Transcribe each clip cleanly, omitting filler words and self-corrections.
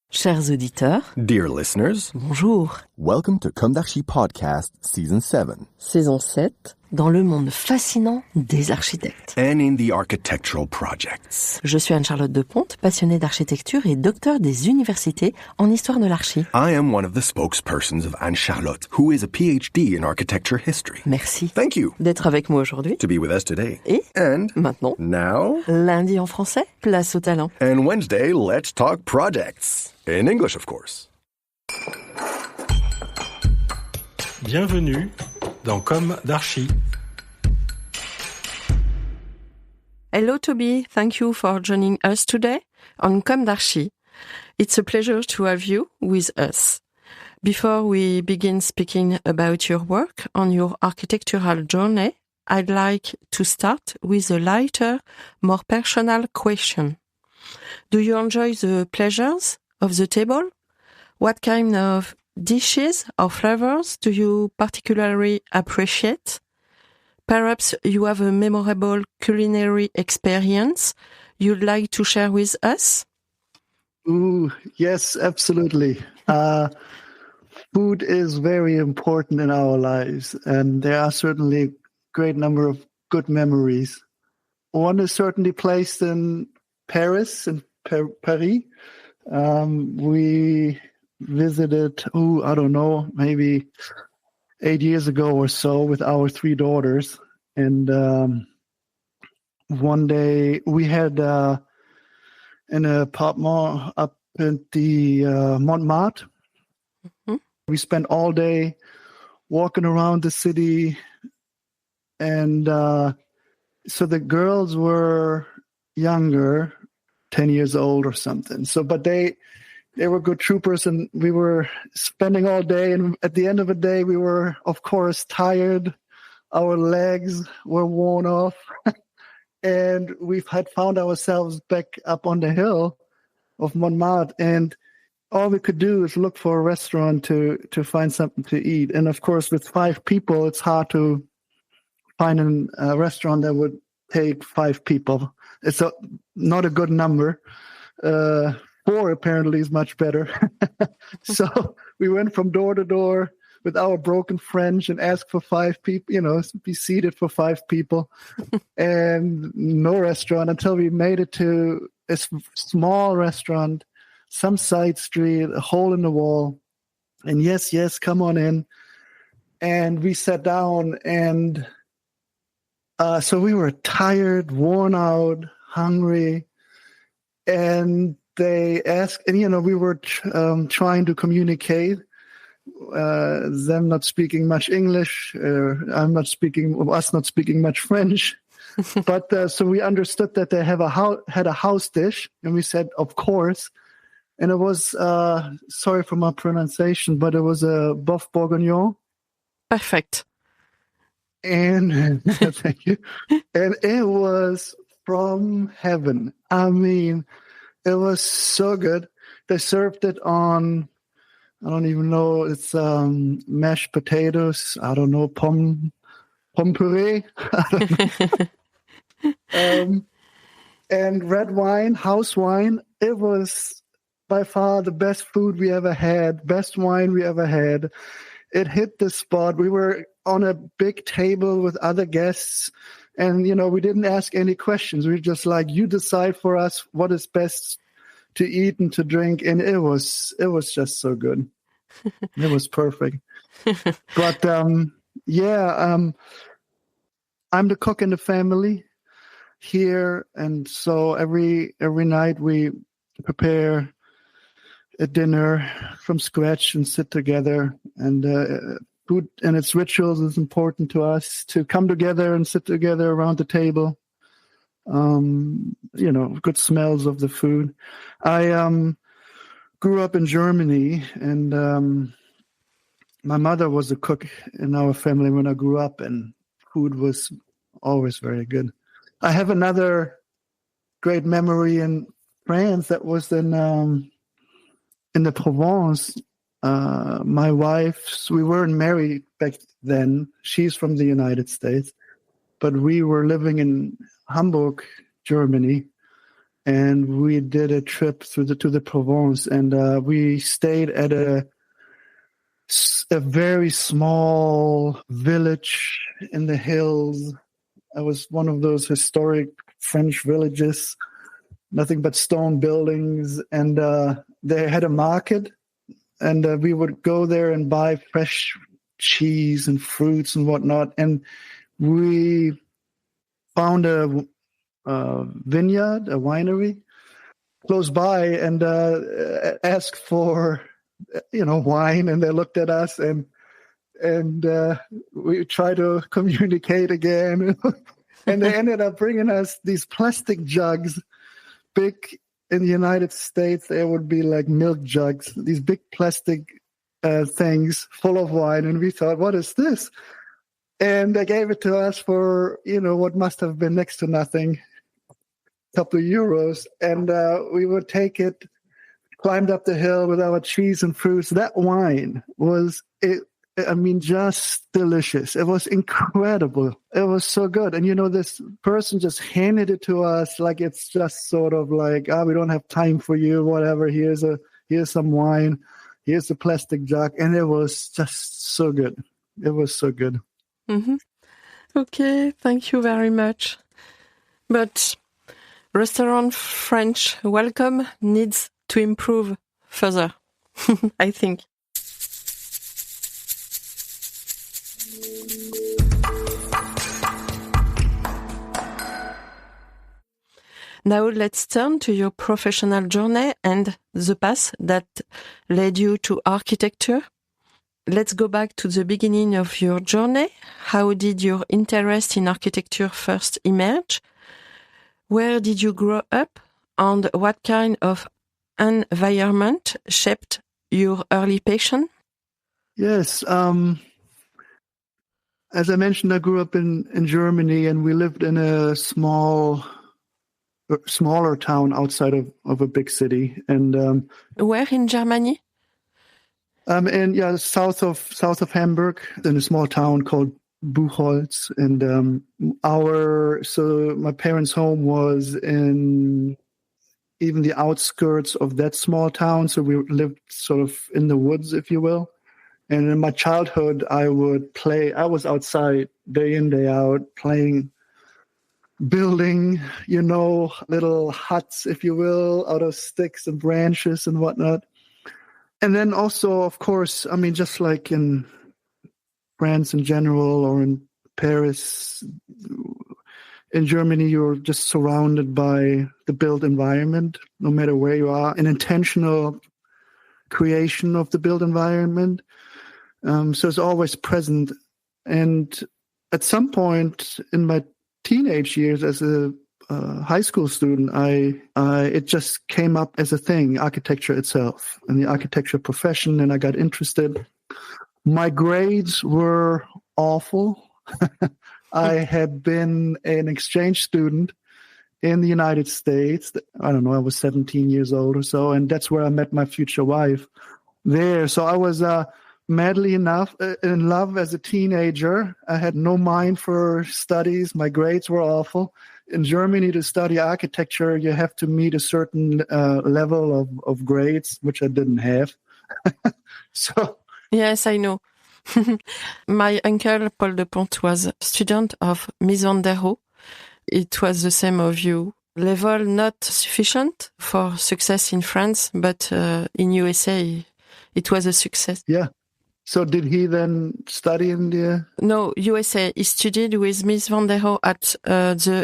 Chers auditeurs, Dear listeners, bonjour. welcome to Comme d'Archi Podcast Season 7. Saison 7, dans le monde fascinant des architectes. And in the architectural projects. Je suis Anne-Charlotte Deponte, passionnée d'architecture et docteur des universités en histoire de l'archi. I am one of the spokespersons of Anne-Charlotte, who is a PhD in architecture history. Merci. Thank you. D'être avec moi aujourd'hui. To be with us today. Et And maintenant, now, lundi en français, place au talent. and Wednesday, let's talk projects. In English, of course. Bienvenue dans Comme d'Archi. Hello Toby, thank you for joining us today on Comme d'Archi. It's a pleasure to have you with us. Before we begin speaking about your work on your architectural journey, I'd like to start with a lighter, more personal question. Do you enjoy the pleasures of the table? What kind of dishes or flavors do you particularly appreciate? Perhaps you have a memorable culinary experience you'd like to share with us? Ooh, yes, absolutely. Food is very important in our lives, and there are certainly a great number of good memories. One is certainly placed in Paris, in Paris. We visited, I don't know, maybe 8 years ago or so with our 3 daughters. And one day we had an apartment up at the Montmartre. Mm-hmm. We spent all day walking around the city. And so the girls were younger, 10 years old or something. So, but they were good troopers, and we were spending all day. And at the end of the day, we were, of course, tired. Our legs were worn off. And we had found ourselves back up on the hill of Montmartre. And all we could do is look for a restaurant to find something to eat. And of course, with 5 people, it's hard to find a restaurant that would take 5 people. It's not a good number. 4 apparently is much better. So we went from door to door with our broken French and asked for 5 people, be seated for 5 people. And no restaurant until we made it to a small restaurant, some side street, a hole in the wall. And yes, come on in. And we sat down, and so we were tired, worn out, hungry, and they asked, and we were trying to communicate. Them not speaking much English, us not speaking much French, but so we understood that they had a house dish, and we said, of course, and it was sorry for my pronunciation, but it was a boeuf bourguignon. Perfect. And thank you. And it was from heaven. I mean, it was so good. They served it on, I don't even know, it's mashed potatoes. I don't know, pomme puree. And red wine, house wine. It was by far the best food we ever had, best wine we ever had. It hit the spot. We were on a big table with other guests, and we didn't ask any questions. We were just like, you decide for us what is best to eat and to drink, and it was just so good. It was perfect. But I'm the cook in the family here, and so every night we prepare a dinner from scratch and sit together, and food and its rituals is important to us, to come together and sit together around the table. Good smells of the food. I grew up in Germany, and my mother was a cook in our family when I grew up, and food was always very good. I have another great memory in France that was in the Provence. My wife, we weren't married back then. She's from the United States, but we were living in Hamburg, Germany. and we did a trip to the Provence, and we stayed at a very small village in the hills. It was one of those historic French villages, nothing but stone buildings, and they had a market, and we would go there and buy fresh cheese and fruits and whatnot, and we found a vineyard, a winery close by, and asked for wine, and they looked at us, and we tried to communicate again, and they ended up bringing us these plastic jugs, big. In the United States, there would be like milk jugs, these big plastic things full of wine, and we thought, what is this? And they gave it to us for what must have been next to nothing, a couple of euros, and we would take it, climbed up the hill with our cheese and fruits. That wine was just delicious. It was incredible. It was so good. And this person just handed it to us like it's just sort of like, we don't have time for you, whatever. Here's some wine. Here's the plastic jug. And it was just so good. It was so good. Mm-hmm. Okay, thank you very much. But restaurant French welcome needs to improve further, I think. Now let's turn to your professional journey and the path that led you to architecture. Let's go back to the beginning of your journey. How did your interest in architecture first emerge? Where did you grow up? And what kind of environment shaped your early passion? Yes. As I mentioned, I grew up in Germany, and we lived in a smaller town outside of a big city. And where in Germany? South of Hamburg, in a small town called Buchholz. And my parents' home was in even the outskirts of that small town. So we lived sort of in the woods, if you will. And in my childhood, I was outside day in, day out, building, little huts, if you will, out of sticks and branches and whatnot. And then also, of course, just like in France in general, or in Paris, in Germany, you're just surrounded by the built environment, no matter where you are, an intentional creation of the built environment. So it's always present. And at some point in my teenage years, as a high school student, it just came up as a thing, architecture itself and the architecture profession, and I got interested. My grades were awful. I had been an exchange student in the United States. I don't know, I was 17 years old or so, and that's where I met my future wife there. So I was madly in love as a teenager. I had no mind for studies. My grades were awful. In Germany, to study architecture, you have to meet a certain level of grades, which I didn't have. So yes, I know. My uncle, Paul de Pont, was a student of Mies van der Rohe. It was the same of you. Level not sufficient for success in France, but in U.S.A. it was a success. Yeah. So did he then study in the... No, U.S.A. He studied with Mies van der Rohe at the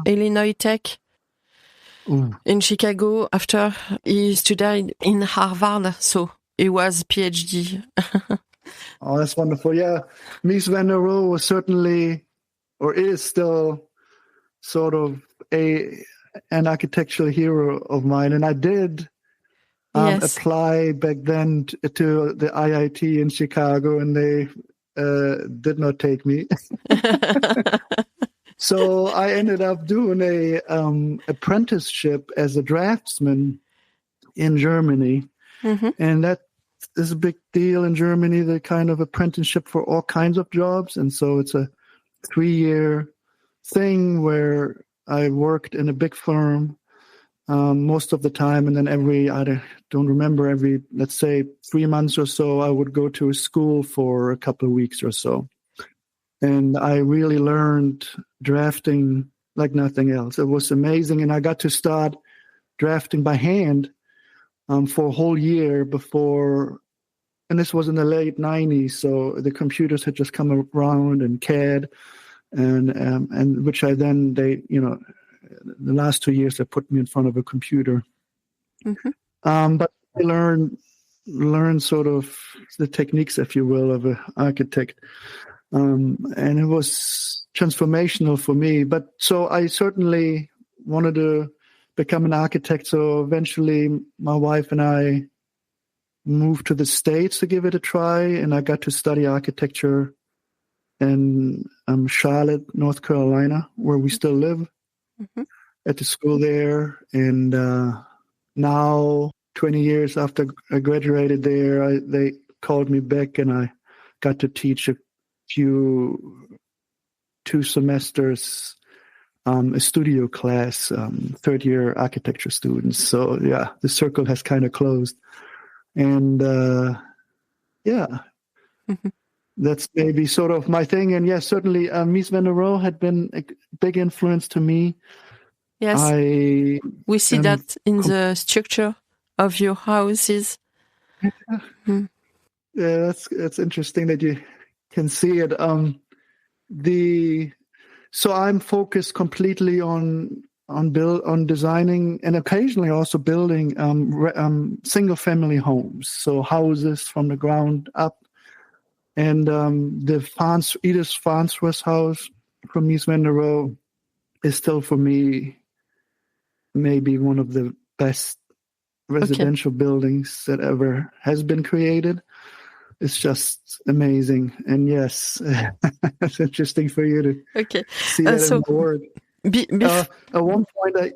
Illinois Tech in Chicago. After he studied in Harvard, so he was PhD. Oh, that's wonderful. Yeah, Mies van der Rohe was certainly, or is still, sort of an architectural hero of mine. And I did apply back then to the IIT in Chicago, and they did not take me. So I ended up doing a apprenticeship as a draftsman in Germany. Mm-hmm. And that is a big deal in Germany, the kind of apprenticeship for all kinds of jobs. And so it's a 3-year thing where I worked in a big firm most of the time. And then every, let's say 3 months or so, I would go to a school for a couple of weeks or so. And I really learned drafting like nothing else. It was amazing. And I got to start drafting by hand for a whole year before, and this was in the late 90s. So the computers had just come around, and CAD, and which the last 2 years they put me in front of a computer. Mm-hmm. But I learned sort of the techniques, if you will, of an architect. And it was transformational for me. But so I certainly wanted to become an architect. So eventually my wife and I moved to the States to give it a try. And I got to study architecture in Charlotte, North Carolina, where we still live, mm-hmm. at the school there. And now, 20 years after I graduated there, they called me back, and I got to teach 2 semesters, a studio class, third-year architecture students. So, yeah, the circle has kind of closed. And, mm-hmm. That's maybe sort of my thing. And, yes, certainly Mies van der Rohe had been a big influence to me. Yes, we see that in the structure of your houses. Yeah, mm. Yeah, that's interesting that you can see it. So I'm focused completely on designing and occasionally also building single family homes, so houses from the ground up. And the Edith Farnsworth house from Mies van der Rohe is still, for me, maybe one of the best residential buildings that ever has been created. It's just amazing. And yes, it's interesting for you to see that in the word. At one point,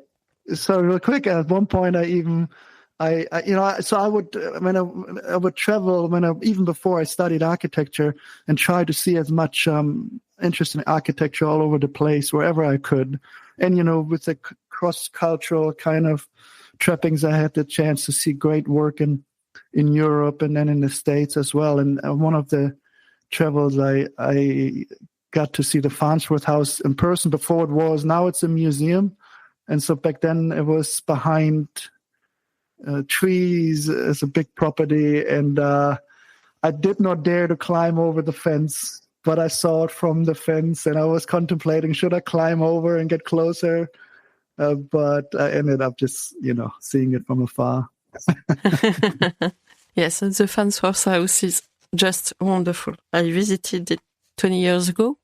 real quick, at one point I would travel even before I studied architecture, and try to see as much interesting architecture all over the place, wherever I could. And, with the cross-cultural kind of trappings, I had the chance to see great work in Europe and then in the States as well. And one of the travels, I got to see the Farnsworth house in person before it was. Now it's a museum. And so back then it was behind trees as a big property. And I did not dare to climb over the fence, but I saw it from the fence, and I was contemplating, should I climb over and get closer? But I ended up just, seeing it from afar. Yes, the Farnsworth house is just wonderful. I visited it 20 years ago.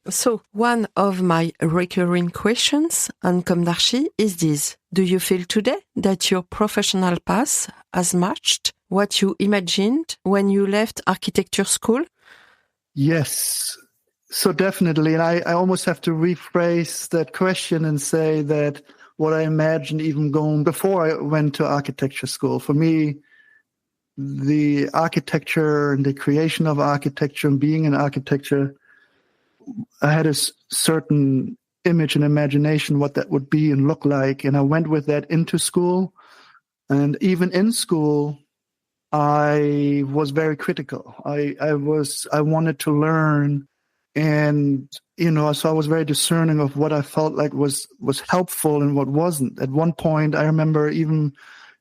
So one of my recurring questions on Comme d'Archi is this: do you feel today that your professional path has matched what you imagined when you left architecture school? Yes. So definitely. And I almost have to rephrase that question and say that what I imagined even going before I went to architecture school, for me, the architecture and the creation of architecture and being in architecture, I had a certain image and imagination what that would be and look like. And I went with that into school. And even in school, I was very critical. I wanted to learn, and so I was very discerning of what I felt like was helpful and what wasn't. At one point, I remember even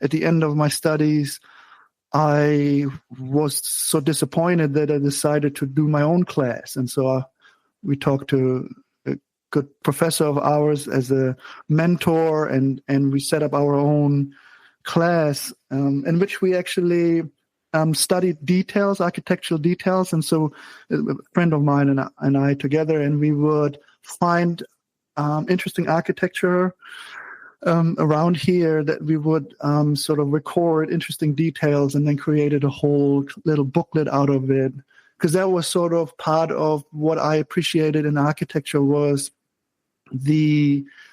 at the end of my studies, I was so disappointed that I decided to do my own class. And so we talked to a good professor of ours as a mentor, and we set up our own class in which we actually studied architectural details. And so a friend of mine and I together, and we would find interesting architecture around here that we would sort of record interesting details, and then created a whole little booklet out of it. Because that was sort of part of what I appreciated in architecture, was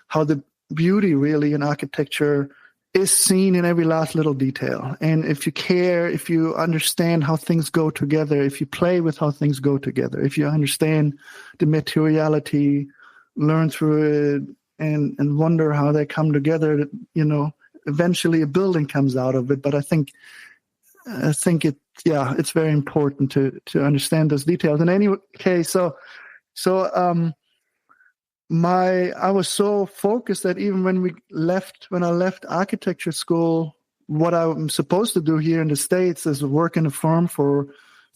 how the beauty really in architecture is seen in every last little detail. And if you care, if you understand how things go together, if you play with how things go together, if you understand the materiality, learn through it, and wonder how they come together. Eventually a building comes out of it. But I think it's very important to understand those details. In any case, I was so focused that even when I left architecture school, what I'm supposed to do here in the States is work in a firm for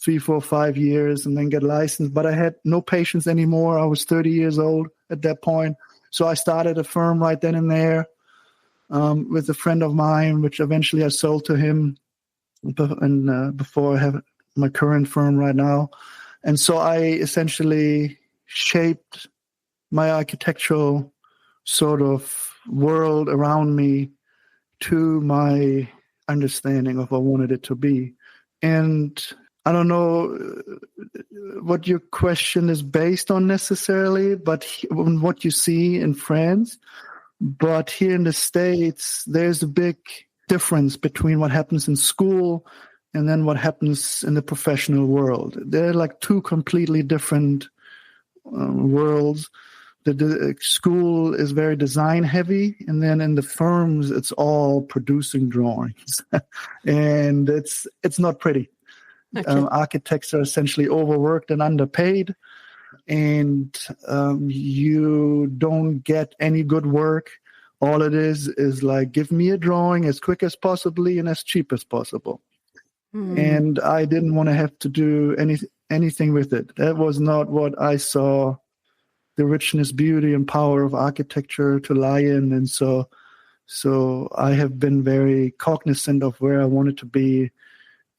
3, 4, 5 years and then get licensed. But I had no patience anymore. I was 30 years old at that point. So I started a firm right then and there with a friend of mine, which eventually I sold to him. And before I have my current firm right now. And so I essentially shaped my architectural sort of world around me to my understanding of what I wanted it to be. And I don't know what your question is based on necessarily, but what you see in France. But here in the States, there's a big difference between what happens in school and then what happens in the professional world. They're like two completely different worlds. The school is very design heavy, and then in the firms, it's all producing drawings, and it's not pretty. Okay. Architects are essentially overworked and underpaid, and you don't get any good work. All it is like, give me a drawing as quick as possibly and as cheap as possible. And I didn't want to have to do anything with it. That was not what I saw the richness, beauty, and power of architecture to lie in. And so I have been very cognizant of where I wanted to be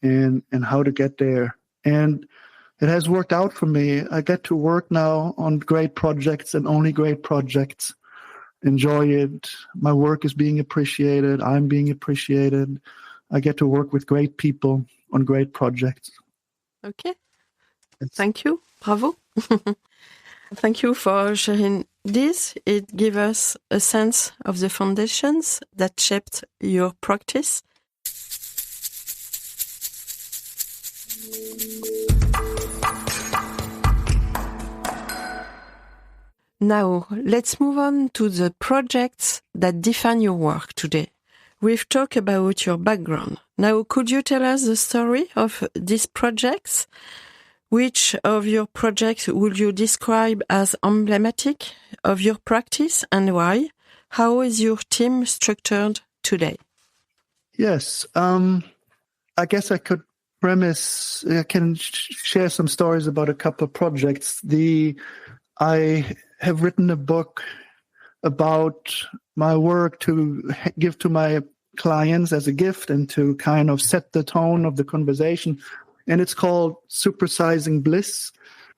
and how to get there. And it has worked out for me. I get to work now on great projects and only great projects. Enjoy it. My work is being appreciated. I'm being appreciated. I get to work with great people on great projects. Okay. Thank you. Bravo. Thank you for sharing this. It gives us a sense of the foundations that shaped your practice. Now, let's move on to the projects that define your work today. We've talked about your background. Now, could you tell us the story of these projects? Which of your projects would you describe as emblematic of your practice and why? How is your team structured today? Yes, I guess I can share some stories about a couple of projects. I have written a book about my work to give to my clients as a gift and to kind of set the tone of the conversation. And it's called Supersizing Bliss.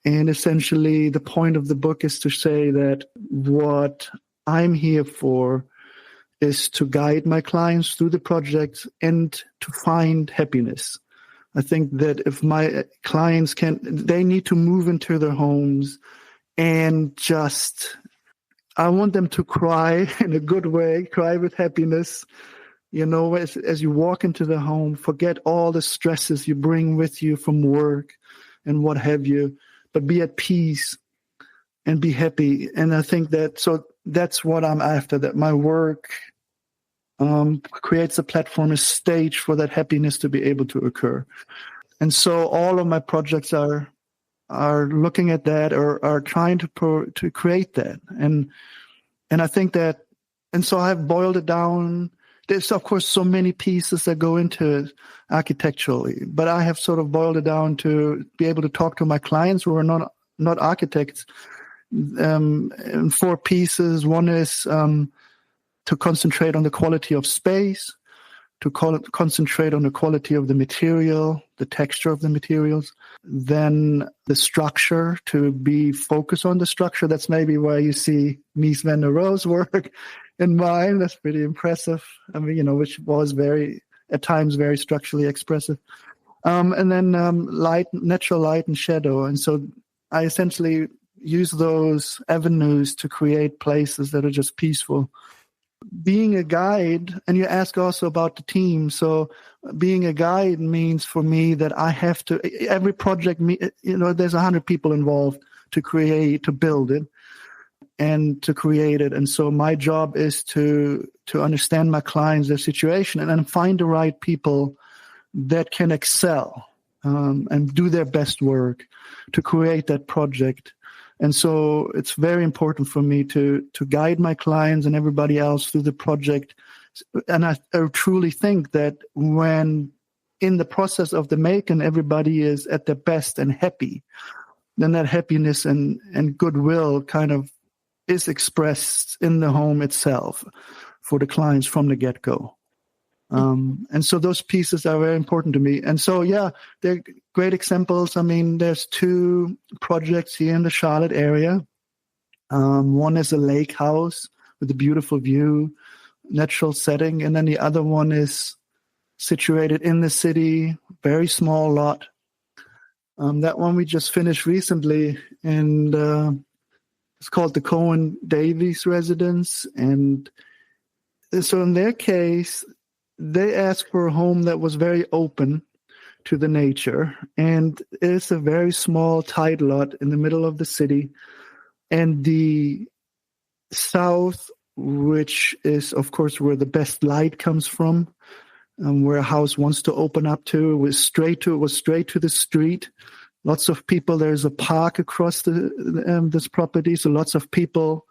And essentially the point of the book is to say that what I'm here for is to guide my clients through the project and to find happiness. I think that if my clients they need to move into their homes and I want them to cry in a good way, cry with happiness. As you walk into the home, forget all the stresses you bring with you from work and what have you, but be at peace and be happy. And I think that's what I'm after, that my work creates a platform, a stage for that happiness to be able to occur. And so all of my projects are looking at that or are trying to create that. And I think that, and so I've boiled it down. There's, of course, so many pieces that go into it architecturally, but I have sort of boiled it down to be able to talk to my clients who are not architects in 4 pieces. One is to concentrate on the quality of space, to concentrate on the quality of the material, the texture of the materials, then the structure, to be focused on the structure. That's maybe why you see Mies van der Rohe's work in mine. That's pretty impressive. I mean, which was at times very structurally expressive. And then natural light and shadow. And so I essentially use those avenues to create places that are just peaceful. Being a guide, and you ask also about the team. So being a guide means for me that I have to, every project, there's 100 people involved to build it. and to create it. And so my job is to understand my clients, their situation, and then find the right people that can excel and do their best work to create that project. And so it's very important for me to guide my clients and everybody else through the project. And I truly think that when in the process of the making, everybody is at their best and happy, then that happiness and goodwill kind of is expressed in the home itself for the clients from the get-go. And so those pieces are very important to me. And so, yeah, they're great examples. I mean, there's 2 projects here in the Charlotte area. One is a lake house with a beautiful view, natural setting. And then the other one is situated in the city, very small lot. That one we just finished recently, and it's called the Cohen Davies Residence. And so in their case, they asked for a home that was very open to the nature. And it's a very small, tight lot in the middle of the city. And the south, which is, of course, where the best light comes from, where a house wants to open up to, was straight to the street. Lots of people. There's a park across this property, so lots of people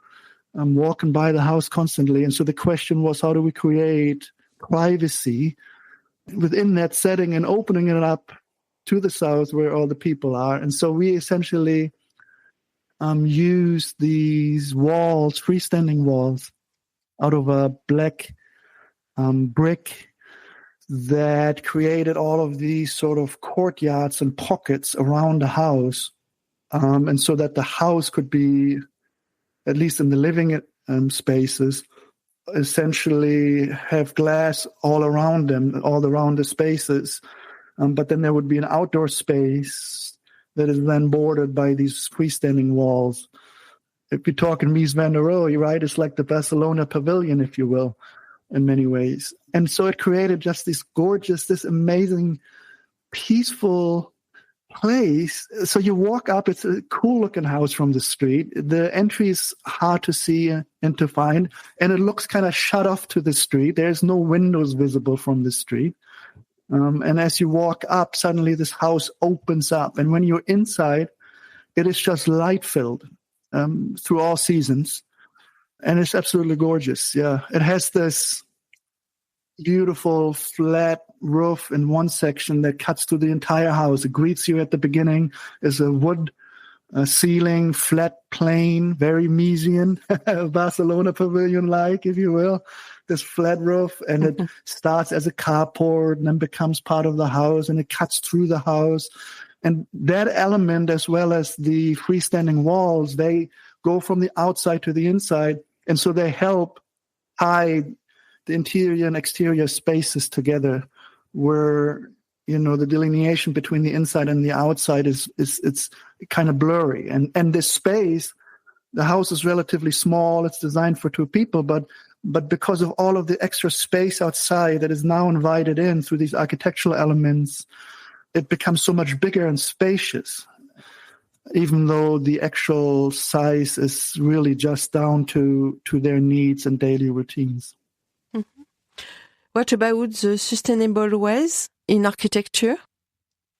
walking by the house constantly. And so the question was, how do we create privacy within that setting and opening it up to the south where all the people are? And so we essentially use these walls, freestanding walls, out of a black brick that created all of these sort of courtyards and pockets around the house. And so that the house could be, at least in the living spaces, essentially have glass all around them, all around the spaces. But then there would be an outdoor space that is then bordered by these freestanding walls. If you're talking Mies van der Rohe, right, it's like the Barcelona pavilion, if you will, in many ways. And so it created just this gorgeous, this amazing, peaceful place. So you walk up, it's a cool looking house from the street. The entry is hard to see and to find, and it looks kind of shut off to the street. There's no windows visible from the street. And as you walk up, suddenly this house opens up. And when you're inside, it is just light filled through all seasons. And it's absolutely gorgeous. Yeah. It has this beautiful flat roof in one section that cuts through the entire house. It greets you at the beginning. There's a wood ceiling, flat plane, very Miesian, Barcelona pavilion-like, if you will. This flat roof, and it starts as a carport and then becomes part of the house, and it cuts through the house. And that element, as well as the freestanding walls, they go from the outside to the inside. And so they help tie the interior and exterior spaces together, where, you know, the delineation between the inside and the outside is it's kind of blurry. And this space, the house is relatively small. It's designed for 2 people, but because of all of the extra space outside that is now invited in through these architectural elements, it becomes so much bigger and spacious, even though the actual size is really just down to their needs and daily routines. Mm-hmm. What about the sustainable ways in architecture?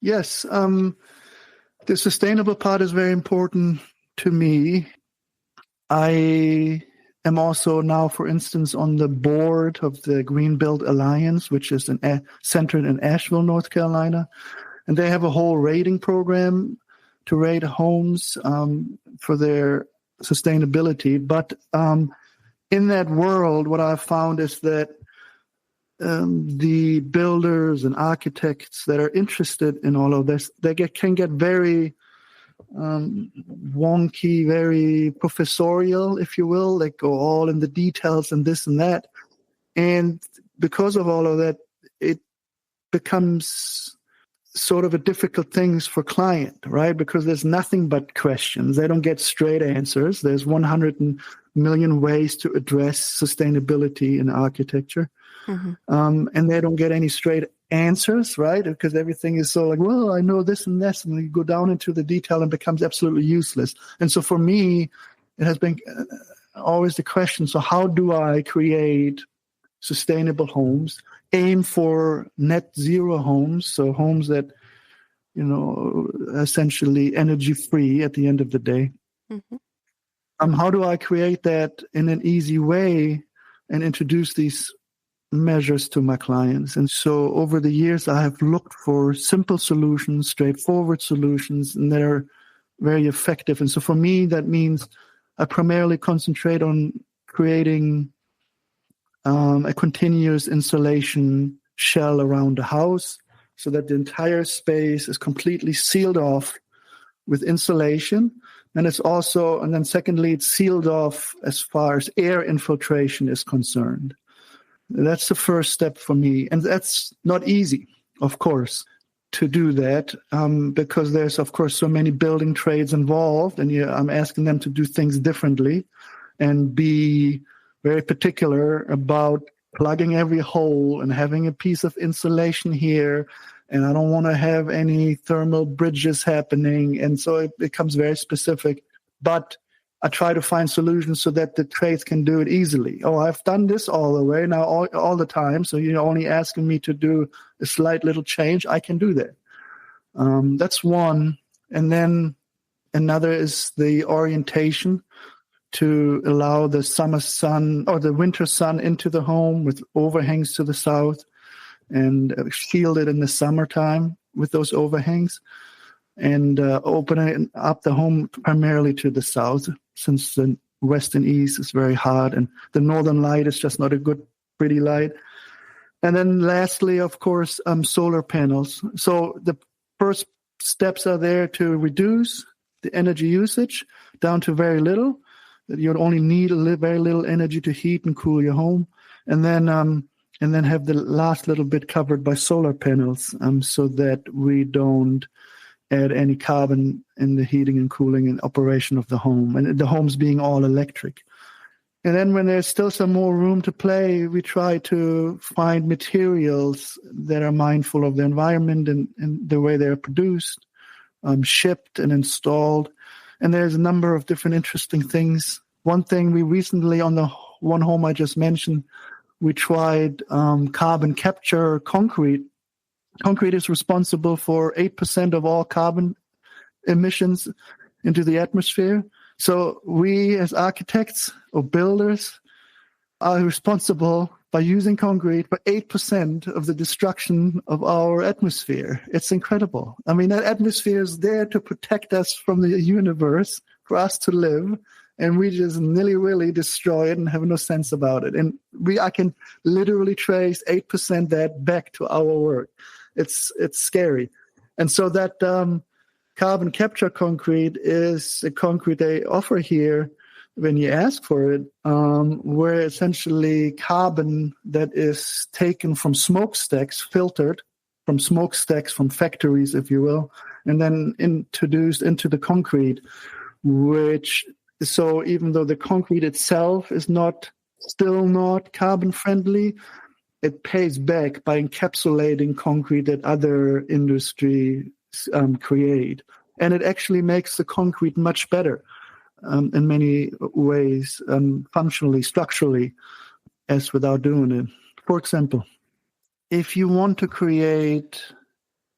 Yes, the sustainable part is very important to me. I am also now, for instance, on the board of the Green Build Alliance, which is centered in Asheville, North Carolina. And they have a whole rating program to rate homes for their sustainability. But in that world, what I've found is that the builders and architects that are interested in all of this, they can get very wonky, very professorial, if you will. They go all in the details and this and that. And because of all of that, it becomes sort of a difficult thing for client, right? Because there's nothing but questions. They don't get straight answers. There's 100 million ways to address sustainability in architecture. Mm-hmm. And they don't get any straight answers, right? Because everything is so like, well, I know this and this, and you go down into the detail and becomes absolutely useless. And so for me, it has been always the question, so how do I create sustainable homes, aim for net zero homes, so homes that, essentially energy free at the end of the day. Mm-hmm. How do I create that in an easy way and introduce these measures to my clients? And so over the years, I have looked for simple solutions, straightforward solutions, and they're very effective. And so for me, that means I primarily concentrate on creating a continuous insulation shell around the house so that the entire space is completely sealed off with insulation. And then secondly, it's sealed off as far as air infiltration is concerned. That's the first step for me. And that's not easy, of course, to do that because there's, of course, so many building trades involved. And I'm asking them to do things differently and be very particular about plugging every hole and having a piece of insulation here. And I don't want to have any thermal bridges happening. And so it becomes very specific. But I try to find solutions so that the trades can do it easily. Oh, I've done this all the way now, all the time. So you're only asking me to do a slight little change. I can do that. That's one. And then another is the orientation to allow the summer sun or the winter sun into the home with overhangs to the south and shield it in the summertime with those overhangs and opening up the home primarily to the south since the west and east is very hot and the northern light is just not a good, pretty light. And then lastly, of course, solar panels. So the first steps are there to reduce the energy usage down to very little. You only need very little energy to heat and cool your home. And then have the last little bit covered by solar panels so that we don't add any carbon in the heating and cooling and operation of the home, and the home's being all electric. And then when there's still some more room to play, we try to find materials that are mindful of the environment and the way they're produced, shipped and installed. And there's a number of different interesting things. One thing we recently, on the one home I just mentioned, we tried carbon capture concrete. Concrete is responsible for 8% of all carbon emissions into the atmosphere. So we as architects or builders are responsible by using concrete for 8% of the destruction of our atmosphere. It's incredible. I mean, that atmosphere is there to protect us from the universe, for us to live, and we just nilly-willy destroy it and have no sense about it. And I can literally trace 8% that back to our work. It's scary. And so that carbon capture concrete is a concrete they offer here when you ask for it, where essentially carbon that is taken from smokestacks, filtered from smokestacks from factories, if you will, and then introduced into the concrete, so even though the concrete itself is still not carbon friendly, it pays back by encapsulating concrete that other industries create. And it actually makes the concrete much better in many ways, functionally, structurally, as without doing it. For example, if you want to create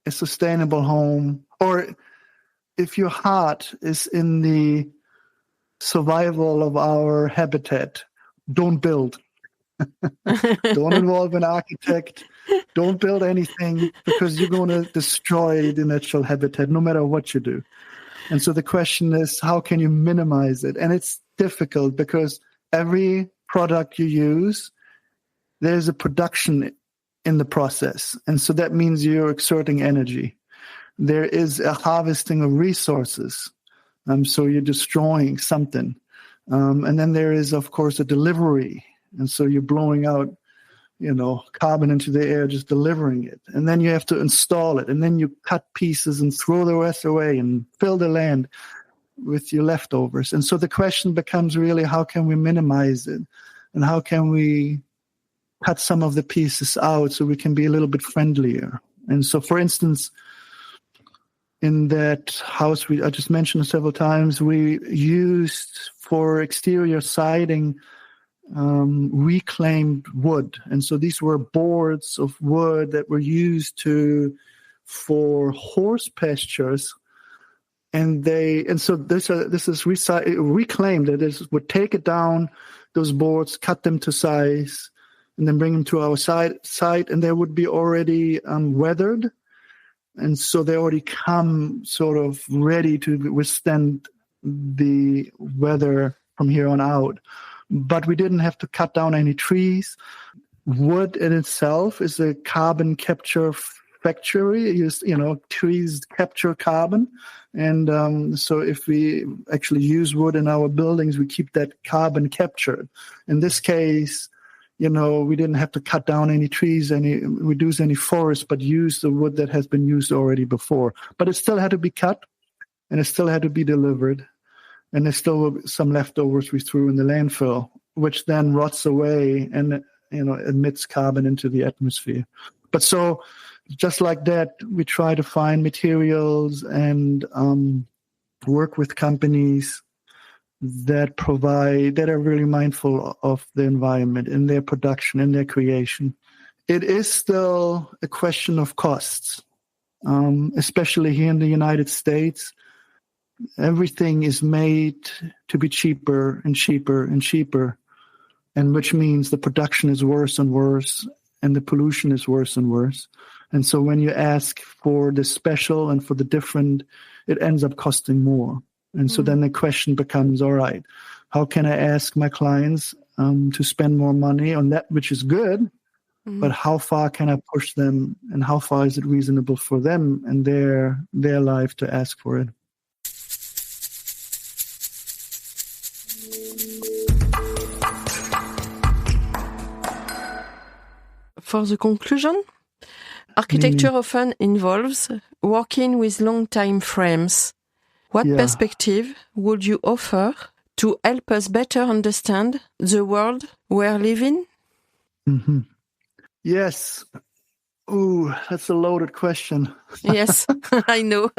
a sustainable home, or if your heart is in the survival of our habitat, don't build. Don't involve an architect. Don't build anything because you're going to destroy the natural habitat no matter what you do. And so the question is, how can you minimize it? And it's difficult because every product you use, there's a production in the process. And so that means you're exerting energy. There is a harvesting of resources. So you're destroying something. And then there is, of course, a delivery. And so you're blowing out, carbon into the air, just delivering it. And then you have to install it. And then you cut pieces and throw the rest away and fill the land with your leftovers. And so the question becomes really, how can we minimize it? And how can we cut some of the pieces out so we can be a little bit friendlier? And so, for instance, in that house I just mentioned several times, we used for exterior siding reclaimed wood. And so these were boards of wood that were used for horse pastures. And so this is reclaimed. That is, would take it down, those boards, cut them to size, and then bring them to our site, and they would be already weathered. And so they already come sort of ready to withstand the weather from here on out. But we didn't have to cut down any trees. Wood in itself is a carbon capture factory. Trees capture carbon. And so if we actually use wood in our buildings, we keep that carbon captured. In this case, we didn't have to cut down any trees, reduce any forests, but use the wood that has been used already before. But it still had to be cut, and it still had to be delivered. And there's still some leftovers we threw in the landfill, which then rots away and, emits carbon into the atmosphere. But so just like that, we try to find materials and work with companies that are really mindful of the environment in their production, in their creation. It is still a question of costs, especially here in the United States. Everything is made to be cheaper and cheaper and cheaper, and which means the production is worse and worse, and the pollution is worse and worse. And so when you ask for the special and for the different, it ends up costing more. And so then the question becomes, all right, how can I ask my clients to spend more money on that which is good, but how far can I push them, and how far is it reasonable for them and their life to ask for it? For the conclusion, architecture often involves working with long time frames. What perspective would you offer to help us better understand the world we're living? Mm-hmm. Yes. Ooh, that's a loaded question. Yes, I know.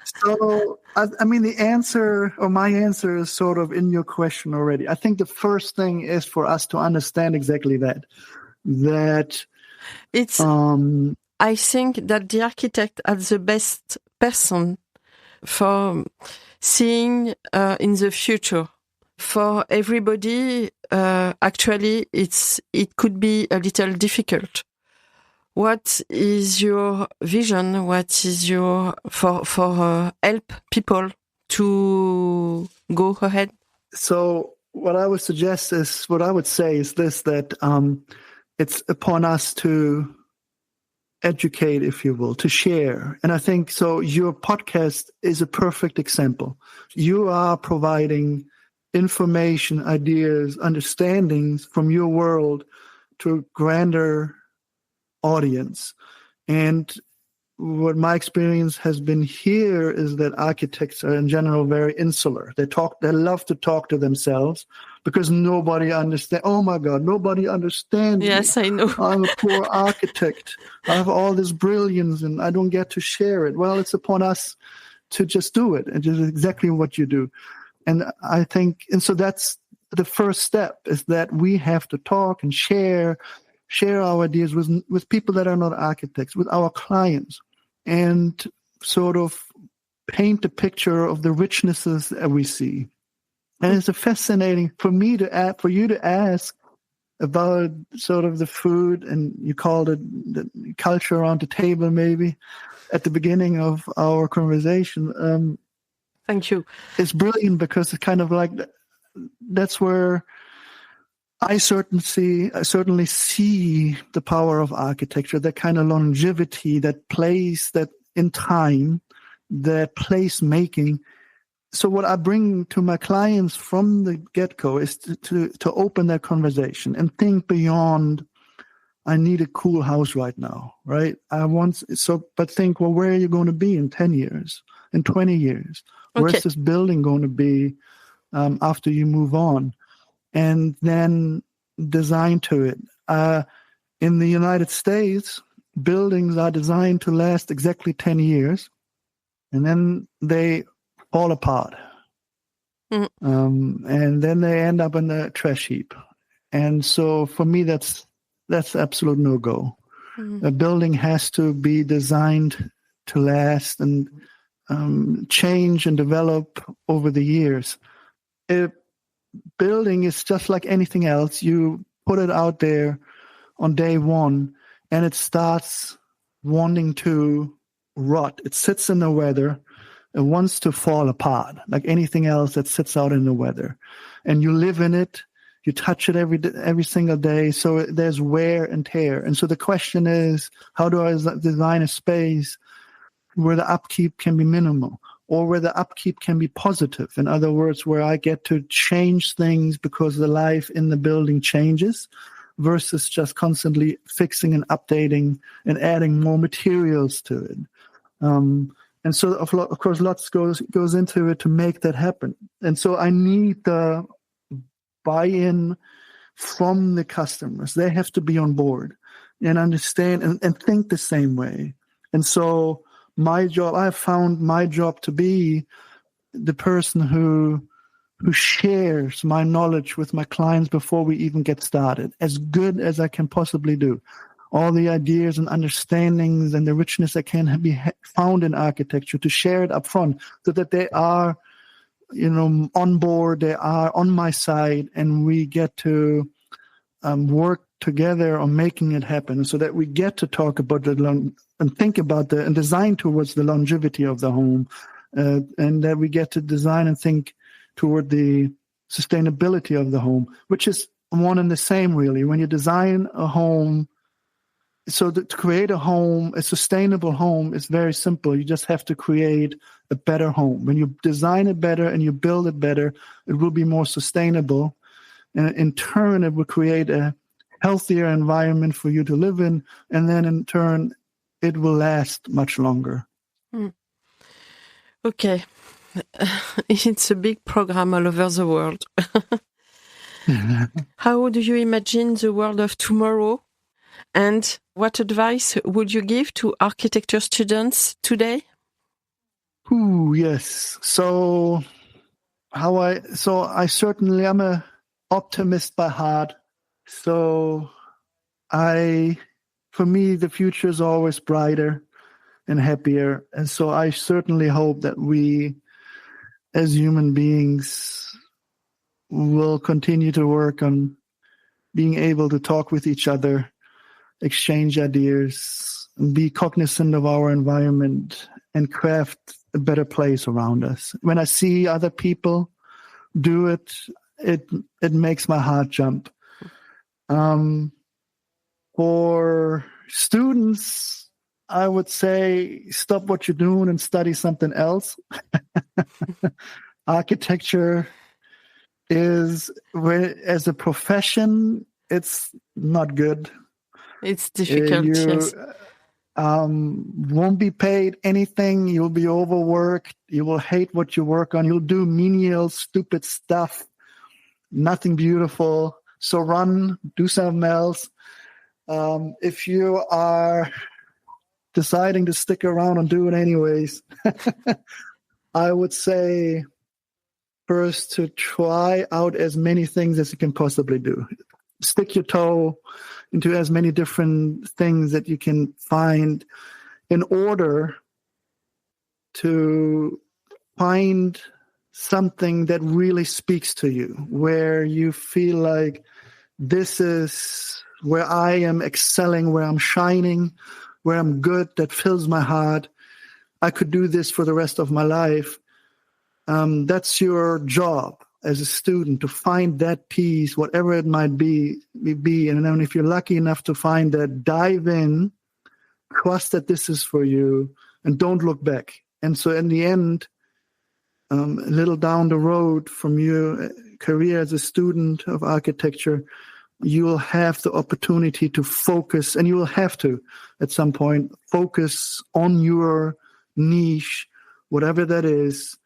So, the answer, or my answer, is sort of in your question already. I think the first thing is for us to understand exactly that. It's. I think that the architect is the best person for seeing in the future. For everybody, actually, it could be a little difficult. What is your vision? What is your for help people to go ahead? So what I would say is this, that it's upon us to educate, if you will, to share. And I think so your podcast is a perfect example. You are providing information, ideas, understandings from your world to a grander audience. And what my experience has been here is that architects are in general very insular. They love to talk to themselves because nobody understands. Oh my God, nobody understands. Yes, me. I know. I'm a poor architect. I have all this brilliance and I don't get to share it. Well, it's upon us to just do it and just exactly what you do. And I think, and so that's the first step, is that we have to talk and share our ideas with people that are not architects, with our clients, and sort of paint a picture of the richnesses that we see. And it's fascinating for you to ask about sort of the food, and you called it the culture around the table, maybe at the beginning of our conversation. Thank you. It's brilliant because it's kind of like that's where I certainly see the power of architecture, that kind of longevity, that place, that in time, that place making. So what I bring to my clients from the get-go is to open that conversation and think beyond, I need a cool house right now, right? But think, well, where are you going to be in 10 years, in 20 years? Okay. Where's this building going to be after you move on? And then design to it. In the United States, buildings are designed to last exactly 10 years. And then they fall apart. And then they end up in the trash heap. And so for me, that's absolute no-go. A building has to be designed to last and change and develop over the years. A building is just like anything else. You put it out there on day one, and it starts wanting to rot. It sits in the weather. It wants to fall apart, like anything else that sits out in the weather. And you live in it. You touch it every single day. So there's wear and tear. And so the question is, how do I design a space where the upkeep can be minimal, or where the upkeep can be positive? In other words, where I get to change things because the life in the building changes, versus just constantly fixing and updating and adding more materials to it. And so, of course, lots goes into it to make that happen. And so I need the buy-in from the customers. They have to be on board and understand and think the same way. And so my job, I have found my job to be the person who shares my knowledge with my clients before we even get started, as good as I can possibly do. All the ideas and understandings and the richness that can be found in architecture, to share it up front so that they are, on board, they are on my side, and we get to work together on making it happen, so that we get to talk about and think about and design towards the longevity of the home, and that we get to design and think toward the sustainability of the home, which is one and the same, really. When you design a home, so to create a home, a sustainable home, is very simple. You just have to create a better home. When you design it better and you build it better, it will be more sustainable. And in turn, it will create a healthier environment for you to live in. And then in turn, it will last much longer. Okay. It's a big program all over the world. How do you imagine the world of tomorrow? And what advice would you give to architecture students today? Yes. So I certainly am an optimist by heart. So for me, the future is always brighter and happier. And so I certainly hope that we, as human beings, will continue to work on being able to talk with each other, exchange ideas, and be cognizant of our environment, and craft a better place around us. When I see other people do it, it makes my heart jump. For students, I would say stop what you're doing and study something else. Architecture is, as a profession, it's not good. It's difficult, yes. Won't be paid anything. You'll be overworked. You will hate what you work on. You'll do menial, stupid stuff. Nothing beautiful. So do something else. If you are deciding to stick around and do it anyways, I would say first to try out as many things as you can possibly do. Stick your toe into as many different things that you can find in order to find something that really speaks to you, where you feel like this is where I am excelling, where I'm shining, where I'm good, that fills my heart. I could do this for the rest of my life. That's your job as a student, to find that piece, whatever it might be. And then if you're lucky enough to find that, dive in, trust that this is for you, and don't look back. And so in the end, a little down the road from your career as a student of architecture, you will have the opportunity to focus, and you will have to, at some point, focus on your niche, whatever that is,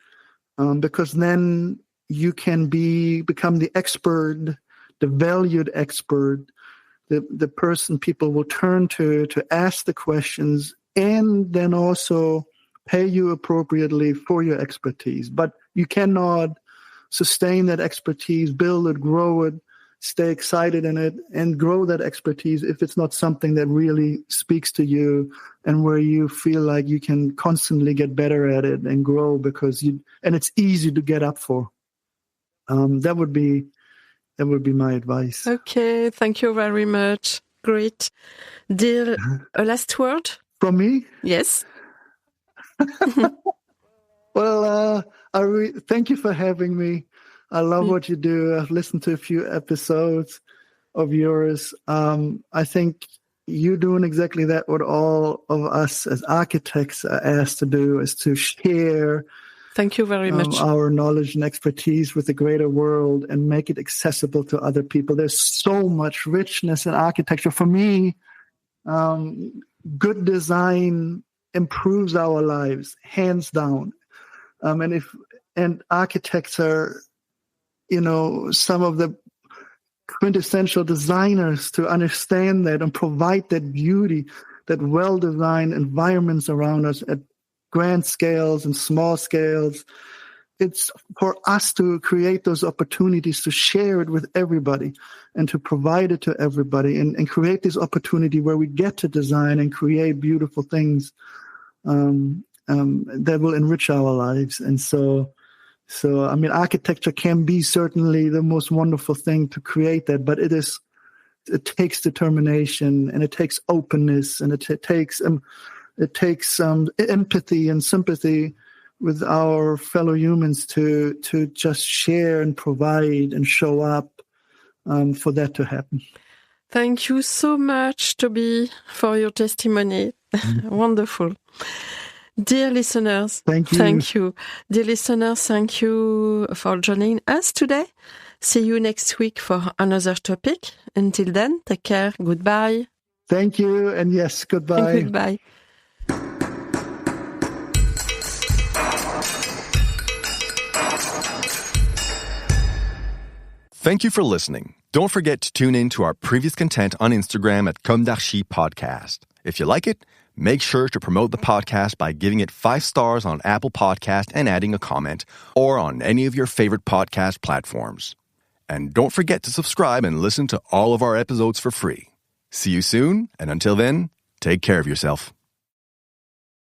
because then you can become the expert, the valued expert, the person people will turn to ask the questions, and then also pay you appropriately for your expertise. But you cannot sustain that expertise, build it, grow it, stay excited in it, and grow that expertise if it's not something that really speaks to you and where you feel like you can constantly get better at it and grow and it's easy to get up for. That would be my advice. Okay, thank you very much. Great. Dear, a last word? From me? Yes. Well, thank you for having me. I love what you do. I've listened to a few episodes of yours. I think you're doing exactly that, what all of us as architects are asked to do, is to share Thank you very much. Our knowledge and expertise with the greater world and make it accessible to other people. There's so much richness in architecture. For me, good design improves our lives, hands down. And architects are, some of the quintessential designers to understand that and provide that beauty, that well-designed environments around us at grand scales and small scales. It's for us to create those opportunities to share it with everybody and to provide it to everybody and create this opportunity where we get to design and create beautiful things that will enrich our lives. And so, architecture can be certainly the most wonderful thing to create that, but it takes determination and it takes openness and it takes empathy and sympathy with our fellow humans to just share and provide and show up for that to happen. Thank you so much, Toby, for your testimony. Wonderful. Dear listeners, thank you. Thank you. Dear listeners, thank you for joining us today. See you next week for another topic. Until then, take care. Goodbye. Thank you. And yes, goodbye. Goodbye. Thank you for listening. Don't forget to tune in to our previous content on Instagram at Comme d'Archi Podcast. If you like it, make sure to promote the podcast by giving it 5 stars on Apple Podcast and adding a comment, or on any of your favorite podcast platforms. And don't forget to subscribe and listen to all of our episodes for free. See you soon, and until then, take care of yourself.